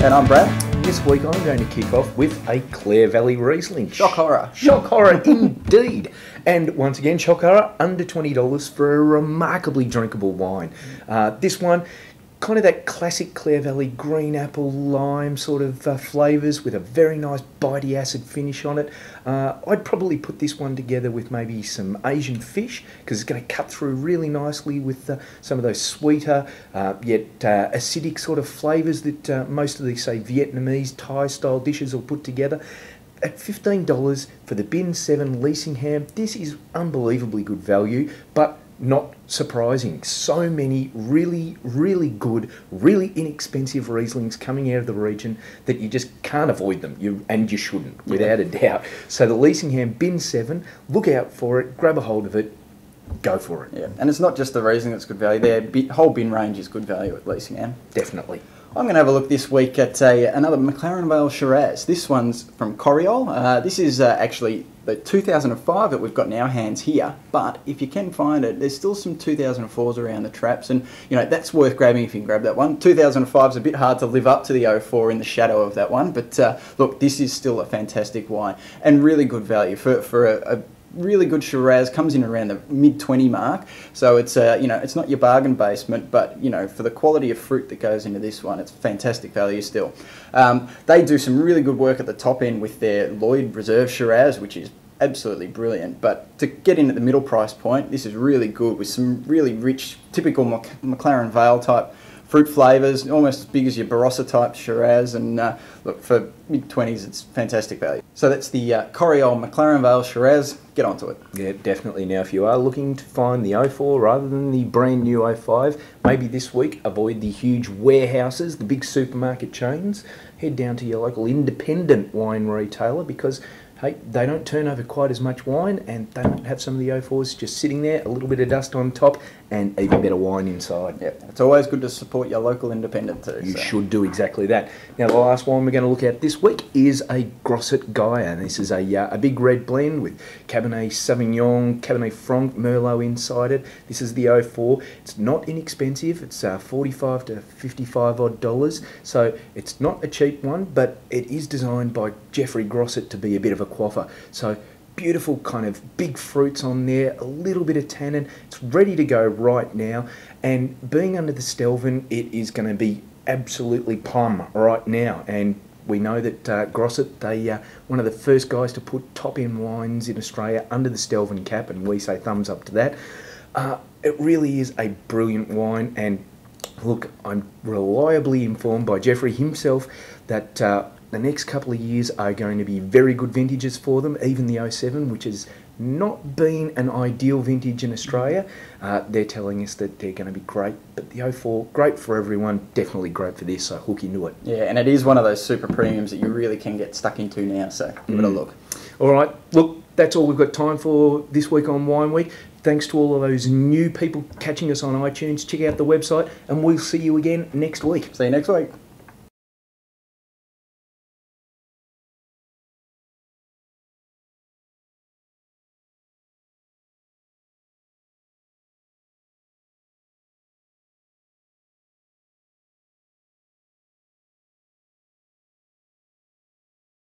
And I'm Brad. This week I'm going to kick off with a Clare Valley Riesling. Shock horror. Shock horror indeed. And once again, shock horror, under $20 for a remarkably drinkable wine. This one, kind of that classic Clare Valley green apple lime sort of flavours with a very nice bitey acid finish on it. I'd probably put this one together with maybe some Asian fish because it's going to cut through really nicely with some of those sweeter yet acidic sort of flavours that most of these, say, Vietnamese, Thai style dishes will put together. At $15 for the Bin 7 Leasingham, this is unbelievably good value, but not surprising. So many really, really good, really inexpensive Rieslings coming out of the region that you just can't avoid them, and you shouldn't, without a doubt. So the Leasingham Bin 7, look out for it, grab a hold of it, go for it. Yeah, and it's not just the Riesling that's good value, their whole bin range is good value at Leasingham. Definitely. I'm going to have a look this week at another McLaren Vale Shiraz. This one's from Coriol. This is actually the 2005 that we've got in our hands here, but if you can find it, there's still some 2004s around the traps, and you know that's worth grabbing if you can grab that one. 2005 is a bit hard to live up to the 04 in the shadow of that one, but look, this is still a fantastic wine and really good value for a really good Shiraz. Comes in around the mid-20 mark, so it's you know, it's not your bargain basement, but you know, for the quality of fruit that goes into this one, it's fantastic value still. They do some really good work at the top end with their Lloyd Reserve Shiraz, which is absolutely brilliant, but to get in at the middle price point, this is really good with some really rich, typical McLaren Vale type fruit flavours, almost as big as your Barossa type Shiraz, and look, for mid-20s it's fantastic value. So that's the Coriol McLaren Vale Shiraz. Get onto it. Yeah, definitely. Now if you are looking to find the 04 rather than the brand new 05, maybe this week avoid the huge warehouses, the big supermarket chains. Head down to your local independent wine retailer because hey, they don't turn over quite as much wine, and they don't have some of the 04s just sitting there, a little bit of dust on top, and even better wine inside. Yeah, it's always good to support your local independent too. You should do exactly that. Now, the last wine we're going to look at this week is a Grosset Gaia. This is a big red blend with Cabernet Sauvignon, Cabernet Franc, Merlot inside it. This is the 04. It's not inexpensive. It's $45 to $55 odd dollars, so it's not a cheap one, but it is designed by Jeffrey Grosset to be a bit of a quaffer. So beautiful kind of big fruits on there, a little bit of tannin. It's ready to go right now, and being under the Stelvin, it is going to be absolutely plum right now. And we know that Grosset, they one of the first guys to put top-end wines in Australia under the Stelvin cap, and we say thumbs up to that. It really is a brilliant wine, and look, I'm reliably informed by Jeffrey himself that the next couple of years are going to be very good vintages for them, even the 07, which has not been an ideal vintage in Australia. They're telling us that they're going to be great, but the 04, great for everyone, definitely great for this, so hook into it. Yeah, and it is one of those super premiums that you really can get stuck into now, so give it a look. All right, look, that's all we've got time for this week on Wine Week. Thanks to all of those new people catching us on iTunes. Check out the website, and we'll see you again next week. See you next week.